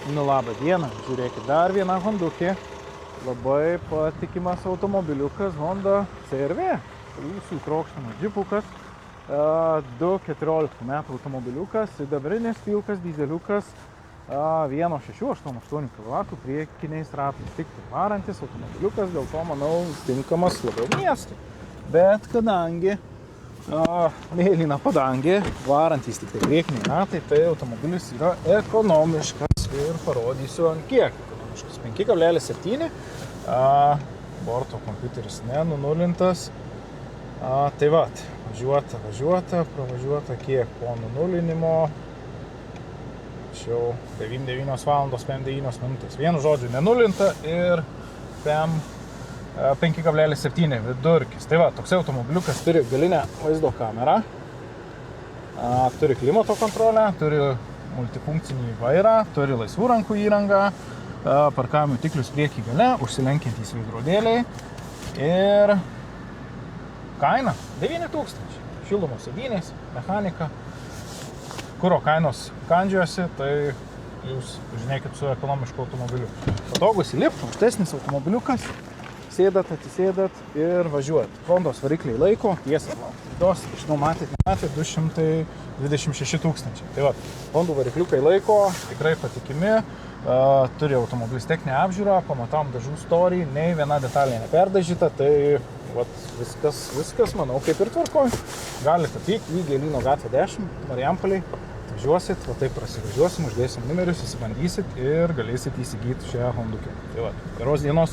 Nu, labą dieną, žiūrėkit, dar viena Hondukė, labai patikimas automobiliukas Honda CR-V, jūsų trokštamas džipukas, 2.14 metų automobiliukas, sidabrinis pilkas, dizeliukas, 1.688 kW priekiniais ratais, tik varantis automobiliukas, dėl to, manau, tinkamas labiau miestui. Bet kadangi mėlyna padangė, varantys tik tai priekiniai ratai, tai automobilis yra ekonomiškas ir parodysiu ant kiek ekonomiškas. 5,7, borto kompiuteris nenunulintas, tai vat, važiuota, pravažiuota kiek po nunulinimo, čia 9 valandos 59 minutės. Vienu žodžiu nenulinta ir 5,7 vidurkis. Tai va, toks automobiliukas turi galinę vaizdo kamerą, turi klimato kontrolę, turi multifunkcinį vairą, turi laisvų rankų įrangą, parkavimo tiklius priekį gale, užsilenkiantys veidrodėliai ir kaina 9 000. Šildomos sėdynės, mechanika, kuro kainos kandžiuosi, tai jūs žinėkit su ekonomišku automobiliu. Patogus įlipt, aukštesnis automobiliukas, sėdat, atsisėdat ir važiuojat. Hondos varikliai laiko, tiesiai laidos, žinau, matėt, 226 000. Tai va, Hondų varikliukai laiko, tikrai patikimi, turi automobilis techninę apžiūrą, pamatom dažų storį, nei viena detalė neperdažyta, tai vat, viskas, manau, kaip ir tvarkoj. Galite atvykti į Gėlyno gatvę 10, Marijampolėj, važiuosit, va taip prasivažiuosim, uždėsim numerius, įsibandysit ir galėsit įsigyti šią Hondukę. Tai va, geros dienos.